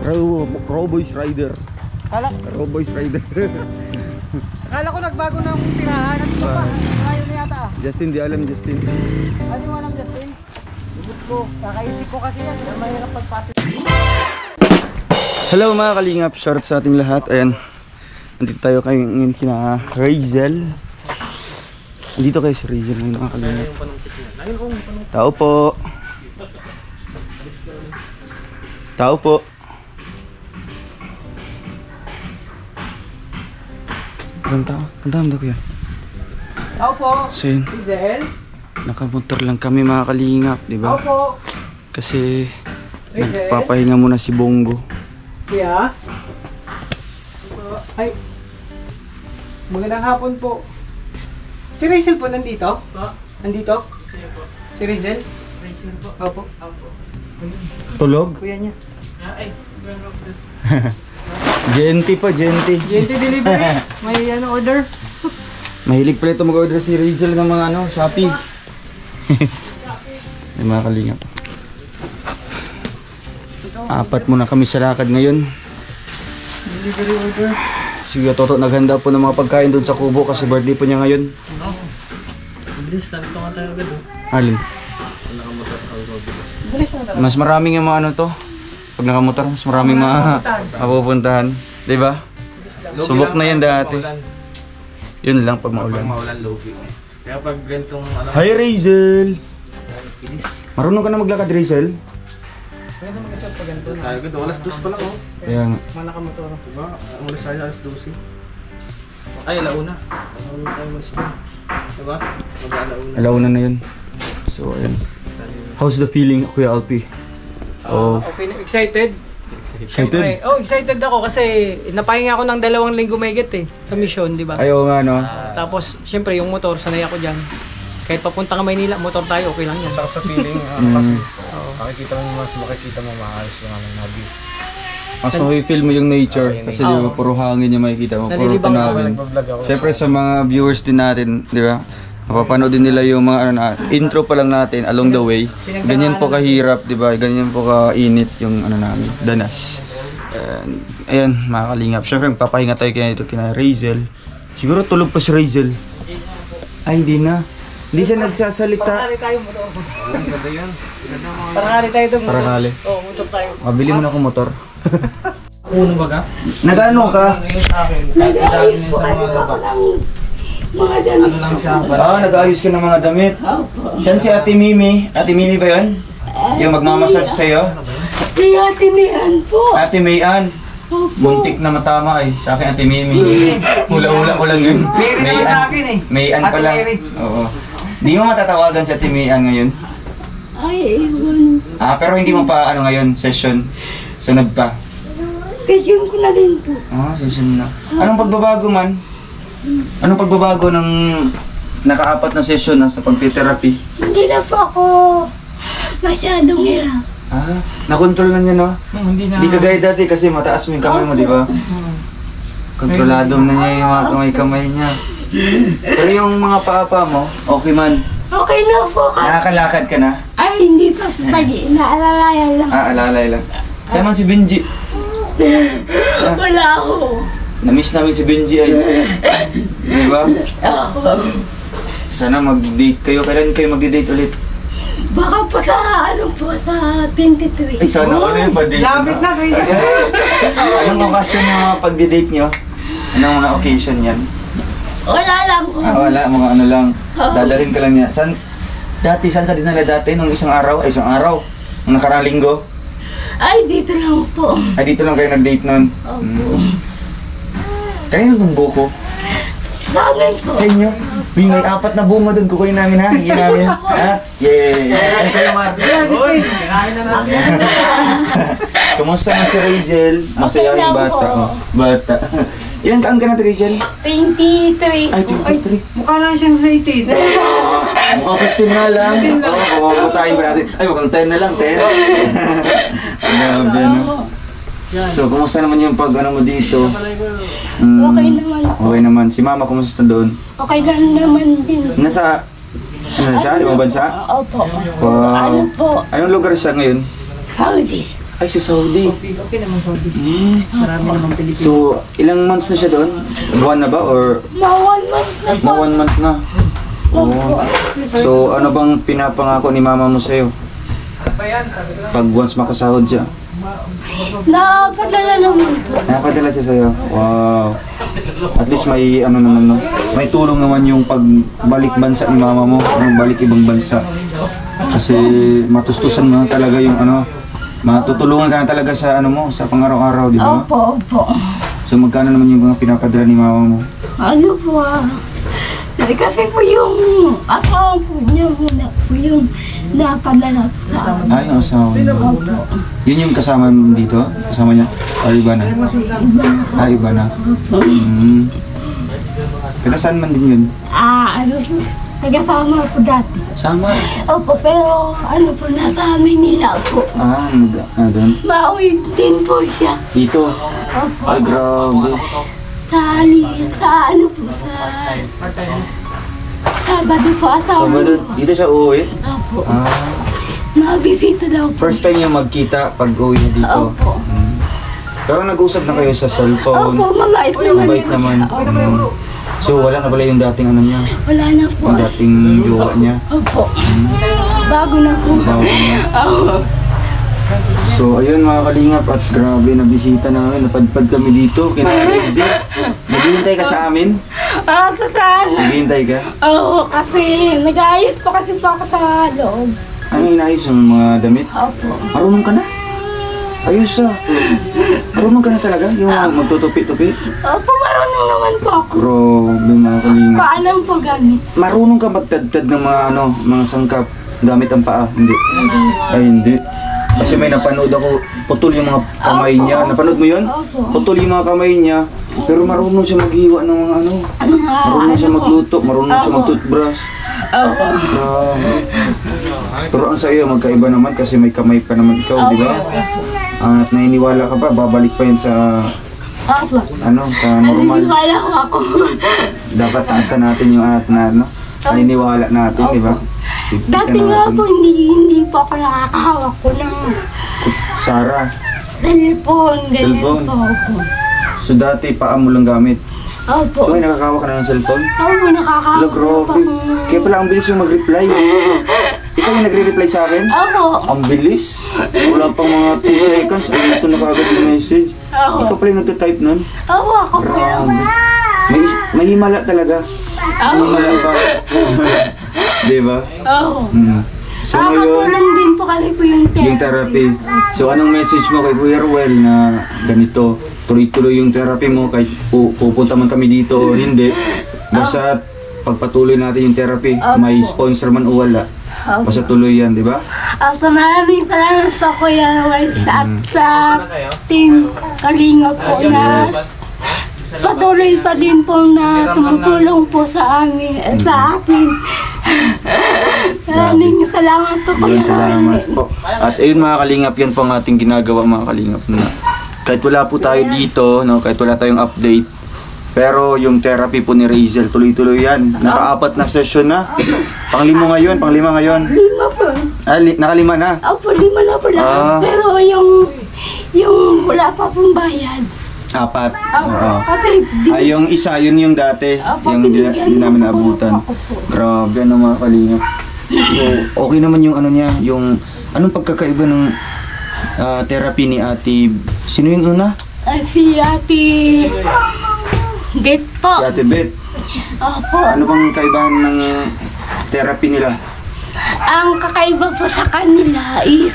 Roboys Rider. Roboys Rider. Akala ko nagbago ng tirahan. Ano ba? Ayaw na yata. Justin, di alam Justin. Ano mo alam Justin? Ibut ko. Kakaisip ko kasi yan. Mahirap pagpasok. Hello mga kalingap. Shoutout sa ating lahat. Ayan. Nandito tayo ngayon kina Razel. Nandito kayo si Razel ngayon mga kalingap. Tao po. Tao po. Kantahan daw kuya. Tao po. So yun, Razel. nakamotor lang kami mga kalingap, di ba? Tao po. Kasi nagpapahinga muna si Bongo. Kuya. Ay. Magandang hapon po. Si Razel po nandito? Nandito? Si Razel? Razel po. Opo. Tulog? Kuya niya. Ay, GNT pa, GNT. GNT delivery. May order. Mahilig pala ito mag-order si Razel ng mga Shopee. Ay mga kalingap. Apat muna kami sa lakad ngayon. Delivery order. Si Kuya Toto naghanda po ng mga pagkain doon sa kubo kasi birthday po niya ngayon. bilis, sabi ko nga tayo agad. Alin? Nakamotor ako, bilis. Bilis na naman. Mas maraming yung mga to. Pag nakamotor, mas maraming mapupuntahan. Diba? Subok na yan dati. Yun lang pag maulan. Pag maulan, logi. Kaya pag gantong Hi Razel! bilis. Marunong ka na maglakad Razel? Pwede mo kasi pag ganito na. Tayo agad, alas 2 pa lang oh. Kaya nga. Manakamotor. Diba? Umalis tayo alas 12. Ay, alauna. Alauna tayo umalis na. Diba? Mag-alauna. Alauna na yun. So ayan. How's the feeling Kuya Alpi? Oh, Okay na. Excited? excited? Oh, excited ako kasi napahinga ako ng 2 linggo mahigit sa mission, di ba? Ayaw nga no. Tapos, syempre yung motor, sanay ako dyan. Kahit papunta ka Maynila, motor tayo, okay lang yan. Sakap sa feeling kasi makikita mo naman sa makikita mo maayos yung mga view. Mas ma-feel mo yung nature kasi di ba puro hangin yung makikita mo, puro Nalilibang tanawin. Nagbablog ako. Siyempre sa mga viewers din natin, di ba? Mapapanood din nila yung mga intro pa lang natin along the way. Ganyan po kahirap, di ba? Ganyan po kainit yung namin, danas. Ayan, mga kalingap. Siyempre magpapahinga tayo kina Razel. Siguro tulog pa si Razel. Ay, hindi na. Hindi siya nagsasalita. Parakali tayo motor. Ganda yan. Parakali tayo doon. Parakali. Oo, motor tayo. Mabili mo na akong motor. Uno baga? Nag-ano ka? Ngayon sa akin. Nag-ayos po ano mga damit. Ano lang siya? Nag-ayos ka ng mga damit. Saan si Ate Mimi? Ate Mimi ba yun? Yung magmamassage sa'yo? Si Ate Mian po. Ate Mayan. Muntik na matama sa akin Ate Mimi. Hula-hula ko lang yun. Mary naman sa akin Mayan Ate pala. Mary. Oo. Di mo matatawagan si Ate Mayan ngayon? Ay, ewan. Pero hindi mo pa ngayon, session. Sunod pa. Session ko na din po. Session na. Anong pagbabago man? Anong pagbabago ng naka-4 na session sa pagti-therapy? Hindi na po ako masyadong hirap. Nakontrol na niya no? Hindi na. Hindi kagaya dati kasi mataas mo yung kamay mo, di ba? Kontrolado na niya yung mga kamay niya. Pero yung mga paa mo, okay man. Okay na po. Nakakalakad ka na? Ay, hindi pa. Naalalayan lang. Alalay lang. Saan man si Benji? Wala ako. Namiss namin si Benji ay. Di ba? Sana mag-date kayo. Kailan kayo mag-date ulit? Baka pa sa sa 23. Ay, sana ulit pa-date. Lapit na, Razel. Anong okasyon yung mga pag-date nyo? Anong mga occasion yan? Wala lang po. Wala, mga lang. Dadalhin ka lang niya. Saan ka dinala dati? Nung isang araw? Nung nakarang linggo? Ay, dito lang po. Ay, dito lang kayo nag-date nun? Kanina itong buko? Sa amin po. Sa inyo? May 4 na bunga doon. Kukunin namin ha? Hingin namin. Ha? Yay! Ay, kayo Mark. Uy, kakain na natin. Kumusta na si Razel? Masaya yung bata. Bata. Ilang taon ka na, Razel? 23. Ay, 23. Mukha lang siyang sa 18. Mukhang 15 na lang. Oo, kumamatayin ba natin? Ay, mukhang 10 na lang, 10. Grabe, no? So, kumusta naman yung mo dito? Okay naman po. Okay naman. Si Mama, kumusta doon? Okay lang naman din. Nasa... Ano siya? Ibang bansa? Opo. Wow. Ano po? Anong lugar siya ngayon? Saudi. Ay, sa Saudi. Okay naman Saudi. Hmm. Marami naman Pilipino. So, ilang months na siya doon? Buwan na ba or Mawan man na po. 1 month na? Oo. So, ano bang pinapangako ni mama mo sa'yo? Pag once makasahod siya? Napadala naman po. Napadala siya sa'yo? Wow. At least may ano naman, no? May tulong naman yung pagbalik bansa ni mama mo, balik ibang bansa. Kasi matustusan mo na talaga yung ano, matutulungan ka na talaga sa ano mo, sa pang-araw-araw, di ba? Opo, opo. So magkano naman yung mga pinapadala ni mama mo? Ano po kasi po yung asawa po niya muna po yung napadala po sa amin. Ay, ang asawa niya. Opo. Yun yung kasama mo dito? Kasama niya? O iba na? Iba na po. Ah, iba na. Opo. Taga saan man din yun? Ano po, taga-Samar po dati. Sama? Opo, pero ano po, nasa Manila po. Doon? Mauwi din po siya. Dito? Opo. Ay, grabe. Sa ano po, sa Sabado po, asawa Sabado, niyo. dito siya uuwi? Opo. Ah, Mabisita daw po. first time niya magkita pag uwi niya dito. Opo. Pero nag-usap na kayo sa cellphone. Opo, mabait naman. Mabait naman. Opo. So wala na pala yung dating ano niya? Wala na po. Yung dating jowa niya? Opo. Bago na po. Bago na. Opo. So ayun mga kalingap at grabe na bisita namin. Napadpad kami dito. Crazy. Naghihintay ka sa amin? Saan? Naghihintay ka? Oo, kasi nag-aayos pa kasi po ako sa loob. Ano inayos yung mga damit? Opo. Marunong ka na? Ayos ah. Marunong ka na talaga? Yung magtutupi-tupi? Opo, marunong naman po ako. Grabe mga kalingap. Paalam po ganit. Marunong ka magtadtad ng mga ano, mga sangkap gamit ang paa? Hindi. Ay hindi. Kasi may napanood ako, putol yung mga kamay niya. Napanood mo yun? Opo. Putol yung mga kamay niya. Pero marunong siya maghiwa ng mga ano. Marunong siya magluto, marunong siya mag-toothbrush. Opo. Grabe. Pero ang sa'yo, magkaiba naman kasi may kamay pa naman ikaw, di ba? At naniniwala ka pa, babalik pa yun sa Opo. ano, sa normal. Naniniwala ko ako. Dapat taasan natin yung at na ano, naniniwala natin, di ba? Dati nga po, hindi po ako nakakahawak ko ng Sarah, cellphone. Ganyan Cellphone? po ako. so dati paa mo lang gamit. Opo. So ay nakakawak ka na ng cellphone? Opo, nakakahawak Hello, grabe. Kaya pala ang bilis yung mag-reply. Ikaw yung nagre-reply sa akin? Opo. Ang bilis. Wala pang mga 2 seconds. Ay, ito na kagad yung message. Opo. Ikaw pala yung nagtatype nun? Opo, ako po. Grabe. May himala talaga. May himala ka. Di ba? Opo. So ngayon, Nakakatulong din po kasi po yung therapy. yung therapy. So anong message mo kay Kuya Ruel na ganito? Tuloy-tuloy yung therapy mo kahit pupunta man kami dito o hindi. Basta pagpatuloy natin yung therapy. May sponsor man o wala. Basta tuloy yan, di ba? Maraming salamat sa Kuya Wise at sa Team Kalinga po na patuloy pa din po na tumutulong po sa amin, sa akin. Maraming salamat po Yun, Kuya salamat Wise. po. At ayun mga kalingap, yan po ang ating ginagawa mga kalingap. Na kahit wala po tayo dito, no, kahit wala tayong update, pero yung therapy po ni Razel, tuloy-tuloy yan. Naka-4 na session na. Panglima ngayon. Lima po. Nakalima na. Opo, lima na po Ah. lang. Pero yung wala pa pong bayad. 4. Opo. Oo. Kasi Yung isa, yun yung dati. Opo, Yung binigyan hindi namin ko po. naabutan. Opo. Grabe, ano mga kalingap. So, okay naman yung ano niya, yung anong pagkakaiba ng therapy ni Ate. Sino yung una? Si Ate Bet po. Si Ate Beth. Opo. Ano bang kaibahan ng therapy nila? Ang kakaiba po sa kanila is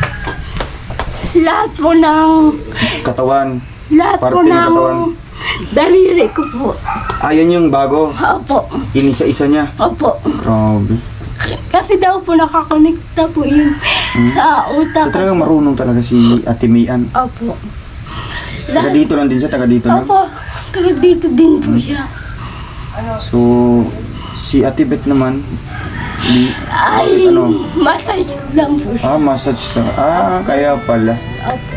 lahat po ng Katawan. lahat po Parte ng ng katawan. daliri ko po. Yan yung bago. Opo. Inisa-isa niya. Opo. Grabe. Kasi daw po nakakonekta po yun sa So utak ko. talagang marunong talaga si Ate Mayan. Opo. Taga dito lang din siya, taga dito lang. Opo. Kaya dito din po siya. So, si Ate Beth naman, Ay, ano? massage lang po siya. massage sa... kaya pala. Opo.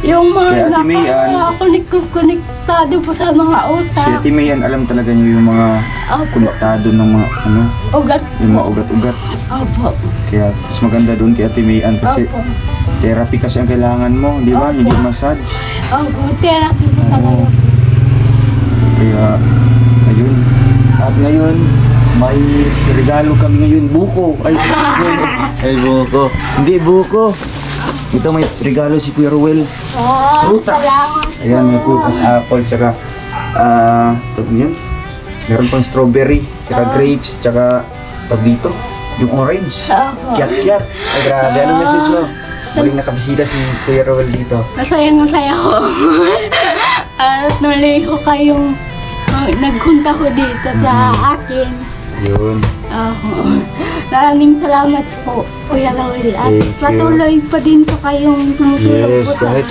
Yung Kaya mga Ate Mayan- nakakonektado po sa mga Si utak, Ate Mayan, alam talaga niyo yung mga Opo. konektado ng mga, ano, ugat yung mga ugat-ugat. Opo. Kaya, mas maganda doon kay Ate Mayan kasi Opo. Therapy kasi ang kailangan mo, di ba? Hindi massage. Opo, therapy po talaga. Kaya, ayun. At ngayon, may regalo kami ngayon. Buko. Ay, buko. Hindi, buko. Ito may regalo si Kuya Ruel. Prutas. Ayan, may prutas, apple, tsaka, tawag yan. Meron pang strawberry, tsaka grapes, tsaka, tawag dito, yung orange. Kiat-kiat. Ay, grabe. Anong message mo? Muling nakabisita si Kuya Ruel dito. Masayang-masaya ko. At nuli ko kayong nagpunta ko dito sa akin. Yun. Maraming salamat po, Kuya Roel. At Thank you. patuloy pa din po kayong tumutulong Yes, po sa kahit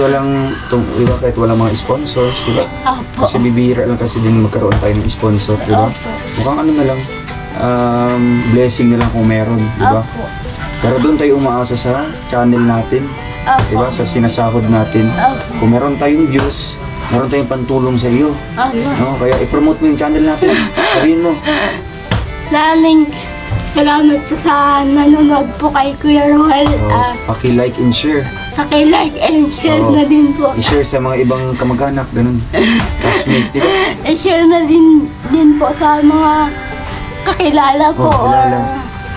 walang mga sponsors, diba? Opo. Kasi bibihira lang kasi din magkaroon tayo ng sponsor, diba? Opo. Mukhang ano na lang, blessing na lang kung meron, diba? Opo. Pero doon tayo umaasa sa channel natin, Opo. diba? Sa sinasahod natin. Opo. Kung meron tayong views, meron tayong pantulong sa iyo. Opo. No? Kaya i-promote mo yung channel natin. Sabihin mo. Maraming salamat po sa nanonood po kay Kuya Roel. At Paki-like and share. paki-like and share Oo. na din po. I-share sa mga ibang kamag-anak, ganun. Classmate, diba? I-share na din po sa mga kakilala po. Kilala.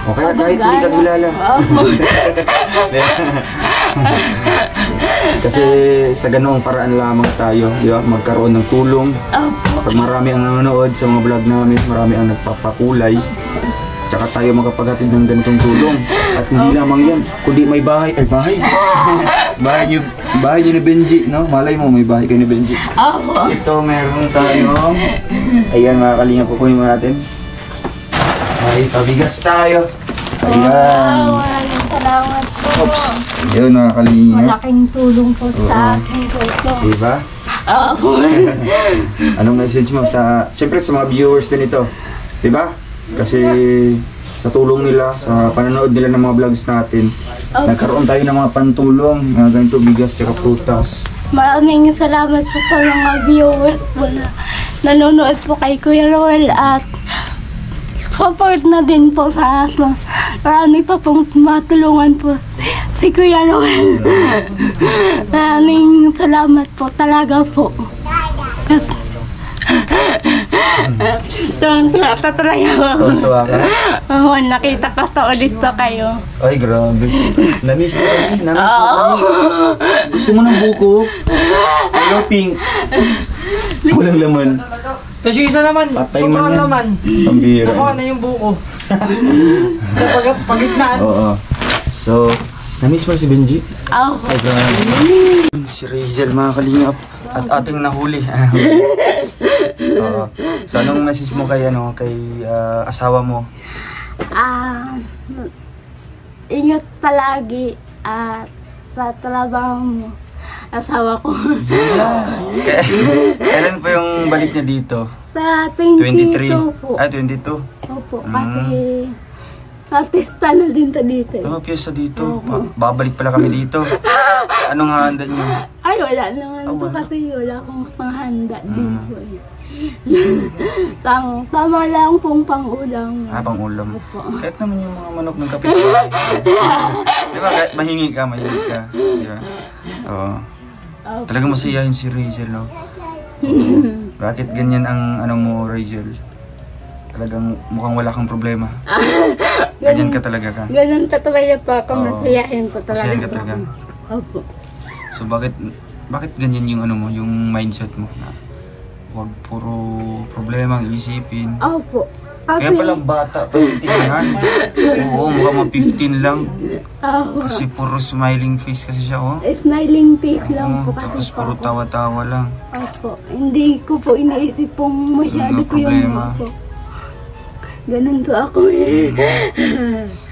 O kaya kahit hindi ka kilala. Opo. Kasi sa ganoong paraan lamang tayo, di ba? Magkaroon ng tulong. Opo. Pag marami ang nanonood sa mga vlog namin, marami ang nagpapakulay. Tsaka tayo makapaghatid ng ganitong tulong. At hindi lamang yan, kundi may bahay. Ay, bahay! bahay niyo ni Benji, no? Malay mo, may bahay kayo ni Benji. Opo. Ito, meron tayong... Ayan, mga kalinga po kunin mo natin. Ay, pabigas tayo. Ayan. Maraming salamat po. Oops. Yun, mga kalinga. Malaking tulong po sa akin po ito. Diba? Opo. Anong message mo sa, siyempre sa mga viewers din ito, di ba? Kasi sa tulong nila, sa panonood nila ng mga vlogs natin, nagkaroon tayo ng mga pantulong, mga ganito, bigas, tsaka prutas. Maraming salamat po sa mga viewers po na nanonood po kay Kuya Roel at support na din po sa aso. Marami pa pong matulungan po si Kuya Roel. Maraming salamat po talaga po. Kasi tatry ako. Tuwa ka? Oo, nakita ko sa ulit pa kayo. Ay, grabe. Namiss ko kami, namiss ko kami. Gusto mo ng buko? Hello, pink. Walang laman. Tapos yung isa naman, Patay man sobrang yan. laman. Pambira. Nakuha na yung buko. Pagitnaan. Oo. So, namiss mo si Benji? Oo. Ay, grabe. Si Razel, mga kalingap. At ating nahuli. Oo. So, anong message mo kay, kay asawa mo? Ingat palagi at sa trabaho mo. Asawa ko. Kailan po yung balik niya dito? Sa 22 po. 22. Opo, kasi sa pista na din ta dito. Ano piyesa dito? Babalik pala kami dito. Anong handa niyo? Ay, wala naman po wala. kasi wala akong panghanda din po. Tama lang pong pang-ulam. Pang ulam. Opo. Kahit naman yung mga manok ng kapit. Di ba? Kahit mahingi ka. Di ba? Oo. Talagang masayahin si Razel, no? Bakit ganyan ang mo, Razel? Talagang mukhang wala kang problema. Ganyan ka talaga ka. Ganun ka talaga po ako. Oo. Masayahin po talaga. Masayahin ka talaga. Opo. So bakit ganyan yung yung mindset mo? Na huwag puro problema ang isipin. Opo. Kaya pala bata pa yung tingnan. Oo, mukhang 15 lang. Opo. Kasi puro smiling face kasi siya, oh. Smiling face lang Oo, po kasi tapos po puro ako. tawa-tawa lang. Opo. Hindi ko po iniisip pong masyado Ano po yung problema? opo. Ganun po ako eh.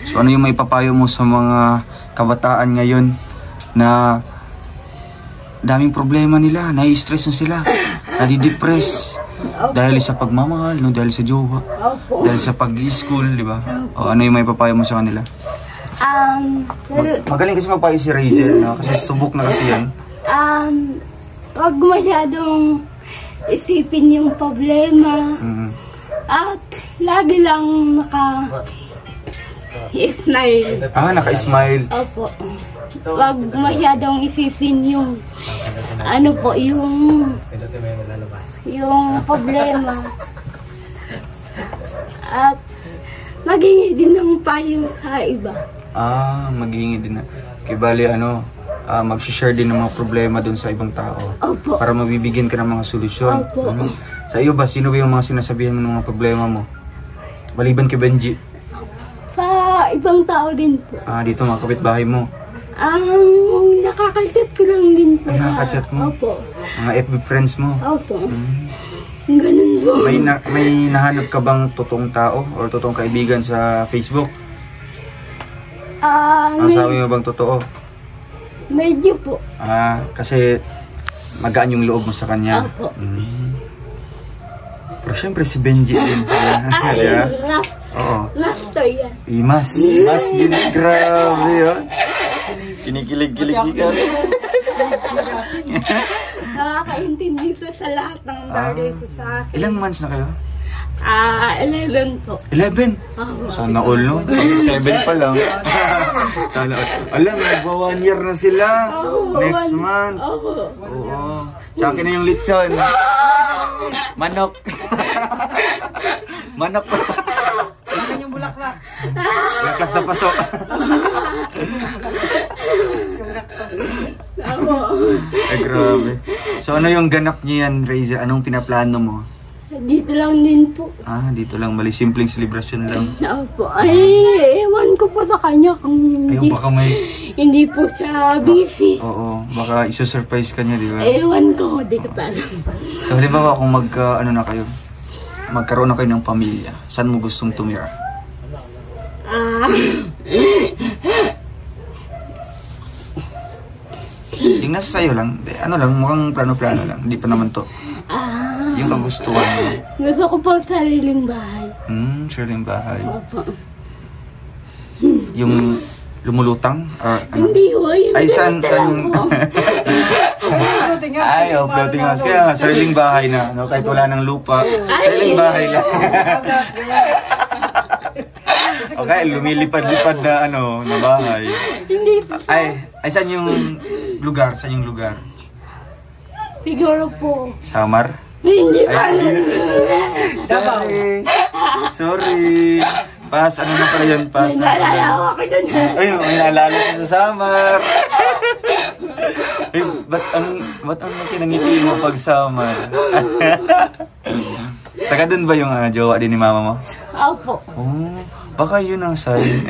So ano yung may papayo mo sa mga kabataan ngayon na daming problema nila, nai-stress na sila, nadi-depress dahil sa pagmamahal, no? Dahil sa jowa, Opo. dahil sa pag-school, di ba? O ano yung may papayo mo sa kanila? Magaling kasi mapayo si Razel, no? Kasi subok na kasi yan. Wag masyadong isipin yung problema Mm. at lagi lang Smile. Ah, naka-smile. Opo. Wag masyadong isipin yung ano po, yung problema. At maging din ng payo sa iba. Ah, maghingi din na. Kaya bali ano, mag-share din ng mga problema dun sa ibang tao. Opo. Para mabibigyan ka ng mga solusyon. Opo. Ano? Sa iyo ba, sino ba yung mga sinasabihan mo ng mga problema mo? Maliban kay Benji. Sa ibang tao din po. Ah, dito mga kapitbahay mo. Nakaka-chat ko lang din po. Nakaka-chat mo? Opo. Mga FB friends mo. Opo. Ganun po. May nahanap ka bang totoong tao or totoong kaibigan sa Facebook? Masabi mo bang totoo? Medyo po. Kasi magaan yung loob mo sa kanya. Opo. Pero syempre si Benji din. Ay, Oo. last to yan. Mas yun. Grabe yun. Kinikilig-kilig si Kari. Nakakaintindi ko sa lahat ng bagay ko sa akin. Ilang months na kayo? 11 po. 11? Sana all, no? 7 pa lang. Sana all. Alam, magba 1 year na sila. Next month. Oo. Sa akin na yung lechon. Manok. Manok. Yan yung bulaklak. Bulaklak sa paso. Yung cactus. Ay, grabe. So, ano yung ganap niyo yan, Raizel? Anong pinaplano mo? Dito lang din po. Dito lang. Mali, simpleng celebration lang. Opo. Ay, ewan ko po sa kanya kung Ayaw, baka may... hindi po siya busy. Oo, baka isa-surprise ka niya, di ba? Ewan ko, di ko alam. So, halimbawa kung magkaroon na kayo ng pamilya, saan mo gustong tumira? Yung nasa sayo lang, mukhang plano-plano lang, hindi pa naman to. Yung kagustuhan mo. Gusto ko po sariling bahay. Sariling bahay. Opo. Yung lumulutang? Or, ano? Hindi ho, yun. Ay, saan? Ay, floating house. Kaya nga, sariling bahay na. No? Kahit wala ng lupa, sariling bahay lang. Okay, lumilipad-lipad na na bahay. Hindi po. Ay, saan yung lugar? Saan yung lugar? Siguro po. Samar? Hindi pa. Sorry. Pas, ano na pala yun? Pas. Nalala ko dun. Ay, may naalala ko sa Samar. Ay, ba't ang kinangiti mo pag Samar? Taga dun ba yung jowa din ni mama mo? Opo. Baka yun ang sign.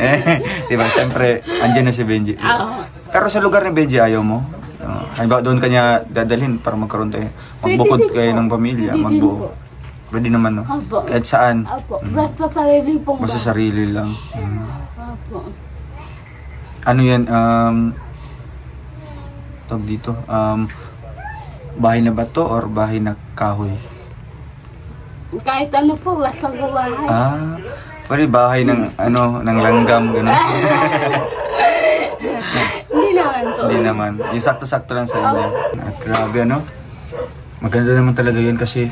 Diba, syempre, andyan na si Benji. Oo. Pero sa lugar ni Benji, ayaw mo? Halimbawa doon kanya dadalhin para magkaroon tayo. Magbukod kayo ng pamilya, magbuo. Pwede naman, no? Opo. Kahit saan. Opo. Basta sarili pong Basta sarili lang. Opo. Ano yan, tawag dito, bahay na bato or bahay na kahoy? Kahit ano po, basta bumahay. Pwede bahay ng, ng langgam, gano'n. Hindi naman to. Hindi naman. Yung sakto-sakto lang sa inyo. Grabe, Maganda naman talaga yan kasi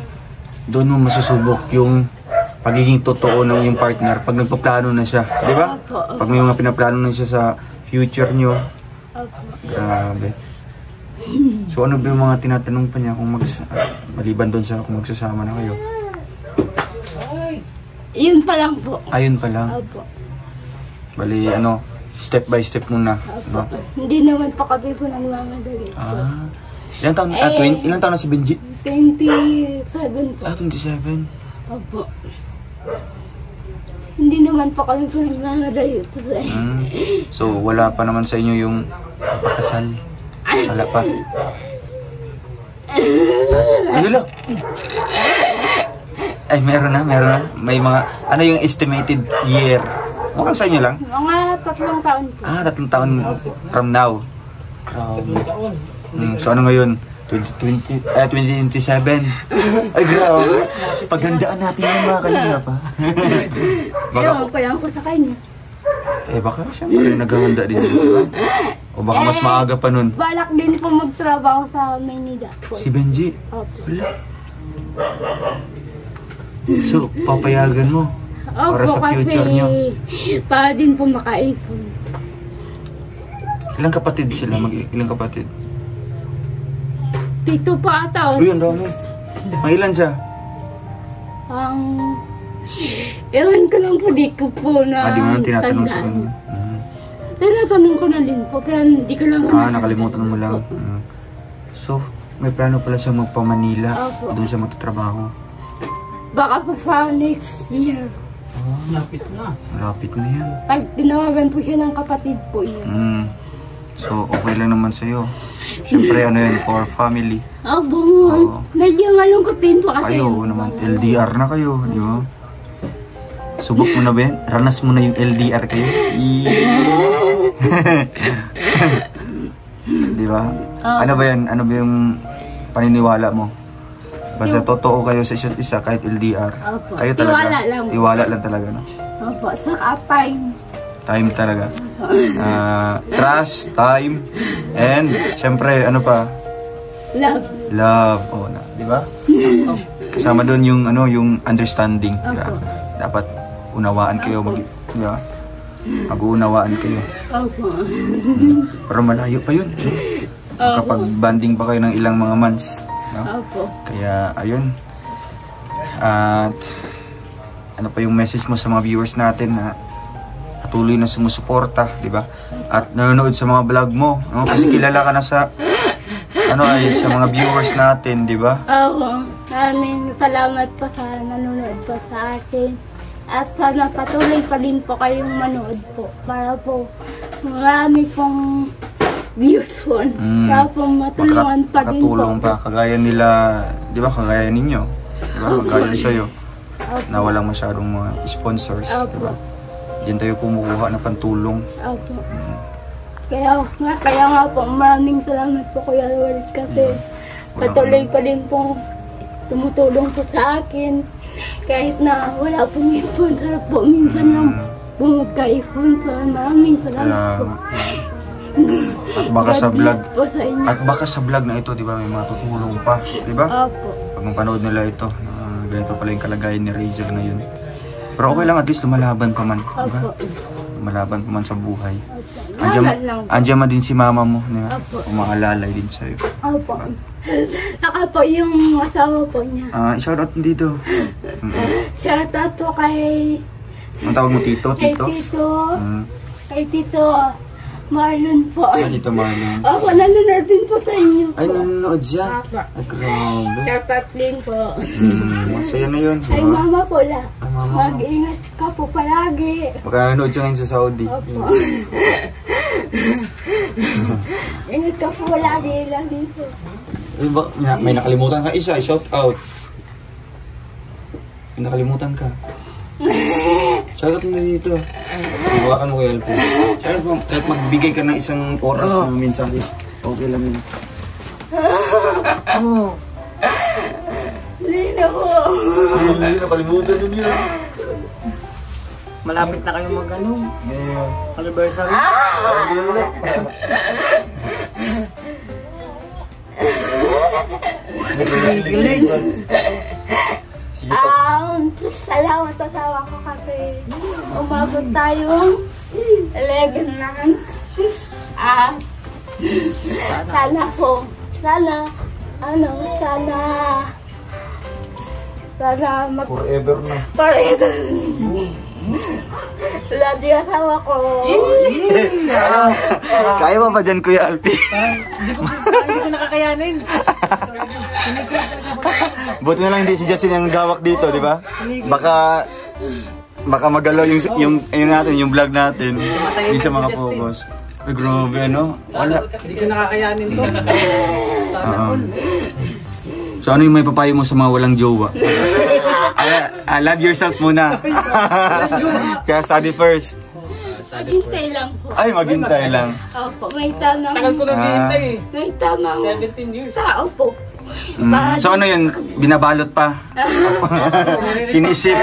doon mo masusubok yung pagiging totoo ng yung partner pag nagpaplano na siya. Di ba? Pag may mga pinaplano na siya sa future nyo. Grabe. So ano ba yung mga tinatanong pa niya kung maliban doon sa kung magsasama na kayo? Yun pa lang po. Ayun pa lang. Opo. Bali, step by step muna. No? Hindi naman pa kami po nagmamadali. Ilang taon, ilang taon na si Benji? 27 po. 27. Opo. Hindi naman pa kami po nagmamadali. So, wala pa naman sa inyo yung papakasal? Wala pa? Ano lang? Ay, meron na. May mga, yung estimated year? Mukhang sa inyo lang? Mga 3 taon po. 3 taon from now. So ano ngayon? 2027. Ay, grabe. Pagandaan natin yung mga kanina pa. Ewan ko lang po sa kanya. Baka siyempre naghahanda din. Diba? O baka mas maaga pa nun. Balak din po magtrabaho sa Maynila po. Si Benji? Opo. Wala. So, papayagan mo? Para Opo, sa future nyo. para din po makaipon. Ilang kapatid sila? Ilang kapatid? Dito pa ata. Uy, ang dami. Mga ilan siya? Ewan ko lang po, di ko po na Di mo lang tinatanong sa tandaan. kanya. Tinatanong ko na din po, pero di ko lang Nakalimutan mo lang. So, may plano pala siya magpa-Manila. Opo. Doon siya magtatrabaho. Baka pa sa next year. Lapit na. Malapit na yan. Pag tinawagan po siya ng kapatid po yun. So, okay lang naman sa'yo. Siyempre, ano yun, for family. Opo, Oo. medyo malungkot din po kasi. Kayo naman, LDR na kayo, di ba? Subok mo na ba yan? Ranas mo na yung LDR kayo? Di ba? Ano ba yan? Ano ba yung paniniwala mo? Basta totoo kayo sa isa't isa kahit LDR. Opo. Kayo talaga. Tiwala lang. Tiwala lang talaga, no? Opo, sa time. Time talaga. Trust, time, and syempre, ano pa? Love. Love. Oh, di ba? Kasama doon yung ano, yung understanding, di ba? Dapat unawaan kayo, di ba? Mag-uunawaan kayo. Opo. Pero malayo pa yun. Kapag banding pa kayo ng ilang mga months. No? Opo. Kaya, ayun. At, ano pa yung message mo sa mga viewers natin na patuloy na sumusuporta, di ba? At nanonood sa mga vlog mo, no? Kasi kilala ka na sa sa mga viewers natin, di ba? Opo. Maraming salamat po sa nanonood po sa akin. At sana patuloy pa din po kayong manood po. Para po marami pong views po. Para po matulungan pa din po. Makatulong pa. Kagaya nila, di ba? Kagaya ninyo. Di ba? Kagaya sa'yo. Na walang masyadong mga sponsors, di ba? Diyan tayo kumukuha na pantulong. Opo. Kaya nga po, maraming salamat po Kuya Roel kasi patuloy pa din po tumutulong po sa akin. Kahit na wala pong sponsor po, minsan lang po magka-sponsor. Maraming salamat po. At baka sa vlog, po sa inyo. at baka sa vlog na ito, di ba, may matutulong pa, di ba? Opo. Pag mapanood nila ito, ganito pala yung kalagayan ni Razel ngayon. Pero okay lang, at least lumalaban pa man, di ba? Opo. Lumalaban pa man sa buhay. Laban lang po. Andiyan man din si mama mo, di ba? Opo. Umaalalay din sa'yo. Opo. Saka po yung asawa po niya. Shoutout dito. Shoutout po kay Ang tawag mo tito? Tito? Kay Tito Marlon po. Tito Marlon. Opo, nanonood din po sa inyo. Ay, nanonood siya? Opo. Ay, grabe. Shoutout din po. Masaya na yun. Ay, mama po la. Ay, mama. Mag-ingat ka po palagi. Baka nanonood siya ngayon sa Saudi. Opo. Ingat ka po palagi. Lagi po. Ay, may nakalimutan ka isa. Shout out. May nakalimutan ka. Shout out mo dito. Iwakan mo kay Alpo. Shout out mo. Kahit magbigay ka ng isang oras na mensahe. Okay lang yun. Hindi na po. Hindi, nakalimutan yun yun. Malapit na kayo mag-ano. Anniversary. Salamat sa asawa ko kasi umabot tayong 11 months. Sana po, sana Forever na. forever. Love yung asawa ko. Kaya mo ba dyan, Kuya Alpi? Hindi ko nakakayanin. Buti na lang hindi si Justin yung gawak dito, di ba? Baka magalaw yung natin, yung vlog natin. Hindi siya makapokus. Ay, grabe, ano? Wala. Hindi ko nakakayanin to. Sana all. So, ano yung may papayo mo sa mga walang jowa? Love yourself muna. Tsaka study first. Maghintay lang po. Ay, maghintay lang. Opo, may tanong. Tagal ko nang hihintay eh. May tamang 17 years. tao po. So, ano yun? Binabalot pa? Siniship?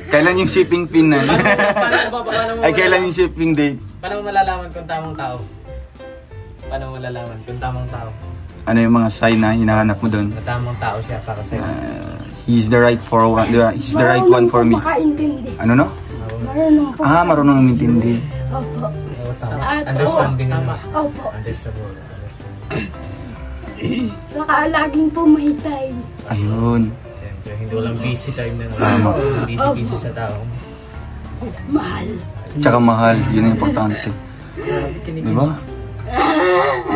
Kailan yung shipping pin na? Ay, kailan yung shipping date? Paano mo malalaman kung tamang tao? Paano mo malalaman kung tamang tao? Ano yung mga sign na hinahanap mo doon? Na tamang tao siya para sa'yo. He's the right for one, di ba? He's the right one for me. Makaintindi. Ano no? Marunong po. Marunong umintindi. Opo. Understanding naman. Opo. Understandable. Saka laging po may time. Ayun. Siyempre, hindi walang busy time na Tama. busy sa tao. Mahal. Tsaka mahal, yun ang importante. Di ba?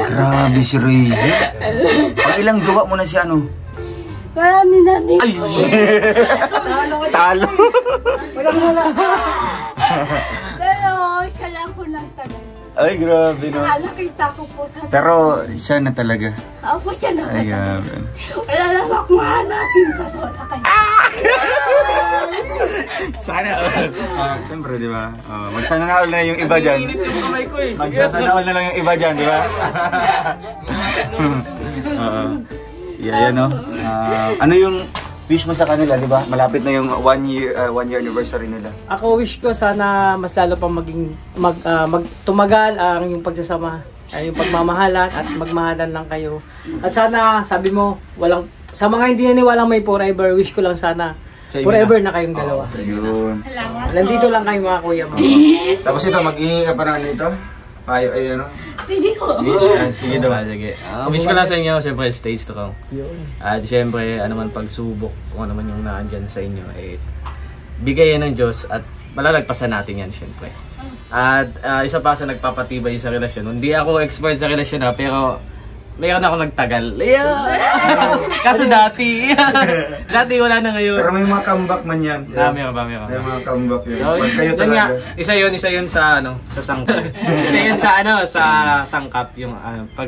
Grabe si Razel. Pag ilang jowa mo na si ano? Marami na din. Ay! Talo! Pero siya lang po nagtagal. Ay, grabe no. Nakita ko po sa... Pero siya na talaga. Opo, siya na. Ay, grabe. Wala na akong hanapin ka wala kayo. Sana all. Siyempre, di ba? Magsana all na yung iba dyan. Magsasana all na lang yung iba dyan, di ba? Siya yan, no? Ano yung wish mo sa kanila, di ba? Malapit na yung 1 year anniversary nila. Ako wish ko sana mas lalo pang tumagal ang yung pagsasama, yung pagmamahalan at magmahalan lang kayo. At sana, sabi mo, sa mga hindi naniwalang may forever, wish ko lang sana forever na kayong dalawa. Yun. Nandito lang kayo mga kuya mo. Tapos ito, mag-iingi ka pa na nito? Payo, ay ano? Hindi ko. Sige daw. Sige. Wish ko lang sa inyo, siyempre, stay strong. At siyempre, ano man pagsubok, kung ano man yung naandyan sa inyo, bigay yan ng Diyos at malalagpasan natin yan, siyempre. At isa pa sa nagpapatibay sa relasyon, hindi ako expert sa relasyon pero mayroon ako nagtagal. Kaso dati, wala na ngayon. Pero may mga comeback man yan. Meron ba? May mga comeback yun. So, Pag kayo yun talaga. nga, isa yun sa sangkap. Isa yun sa sangkap, yung pag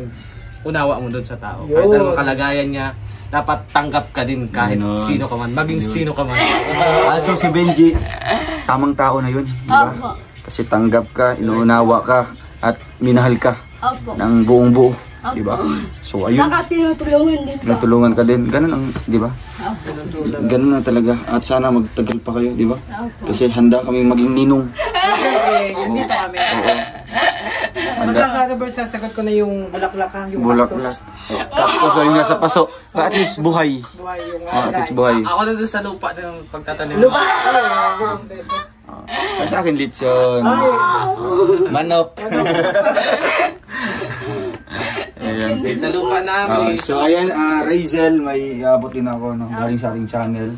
unawa mo doon sa tao. Kahit anong kalagayan niya, dapat tanggap ka din kahit sino ka man, maging sino ka man. So si Benji, tamang tao na yun, di ba? Kasi tanggap ka, inuunawa ka, at minahal ka Opo. ng buong buo, di ba? So ayun, Saka tinutulungan din po. natulungan ka din, ganun ang, di ba? Ganun na talaga, at sana magtagal pa kayo, di ba? Kasi handa kaming maging ninong. Nandito kami. Masasada ba sasagot ko na yung bulaklak ha? Yung Bulaklak. Tapos ayun nga sa paso, at least buhay. buhay yung At least buhay. Ako na doon sa lupa ng pagtatanim. lupa. Sa akin lechon. Manok. Ayan. Sa lupa namin. So ayan, Razel, may abot din ako no, galing sa ating channel.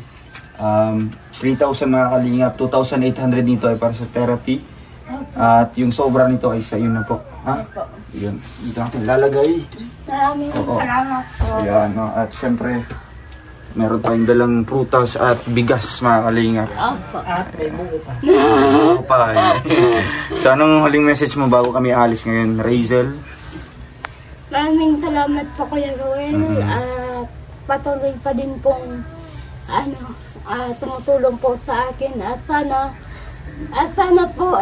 3,000 mga kalingap, 2,800 nito ay para sa therapy. At yung sobra nito ay sa iyo na po. Ha? Yun. Dito natin lalagay. Maraming salamat po. Ayan, no? At syempre, meron tayong dalang prutas at bigas mga kalingap. Opo. At may buko pa. Oo pa eh. So anong huling message mo bago kami alis ngayon, Razel? Maraming salamat po Kuya Ruel. At patuloy pa din pong tumutulong po sa akin. At sana po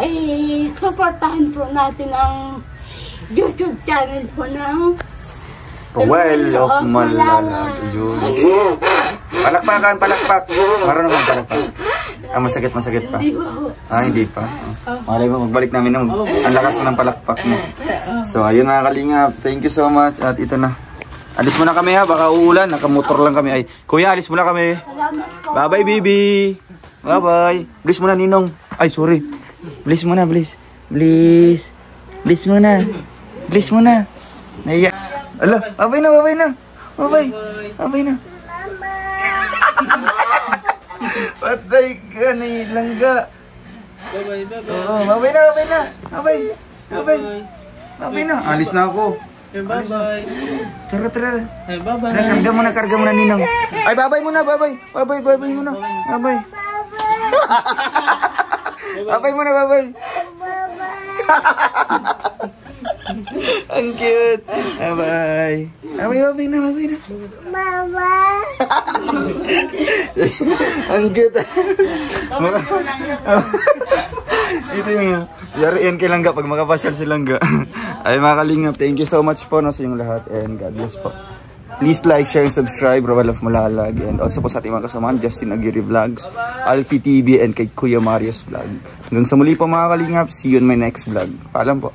supportahan po natin ang YouTube channel po ng Ruel of Malalag. Yun. Palakpakan, palakpak. Marunong naman palakpak. Masakit pa. Hindi po. Hindi pa. Malay mo, magbalik namin ng ang lakas ng palakpak mo. So, ayun mga kalingap. Thank you so much. At ito na. Alis muna kami ha. Baka uulan. Nakamotor lang kami. Ay, kuya, alis muna kami. Salamat po. Bye-bye, baby. Bye-bye. Bliss muna, Ninong. Ay, sorry. Bliss muna, bliss. Bliss. Bliss muna. Bliss muna. Naiya. Ala, babay na. Babay na. Patay ka na langga. Babay na. Babay na. Alis na ako. Bye-bye. Tara. Bye-bye. Karga mo na, Ninong. Ay, babay muna. Babay muna. Babay. Babay muna, babay. Ang cute. Bye-bye. Babay na. Ang cute. Ito yung yariin kay Langga pag makapasyal si Langga. Ay mga kalingap, thank you so much po sa inyong lahat and God bless po. Please like, share, and subscribe, Ruel of Malalag. And also po sa ating mga kasamaan, Justin Aguirre Vlogs, Alfie TV, and kay Kuya Marius Vlog. Hanggang sa muli po mga kalingap, see you in my next vlog. Paalam po.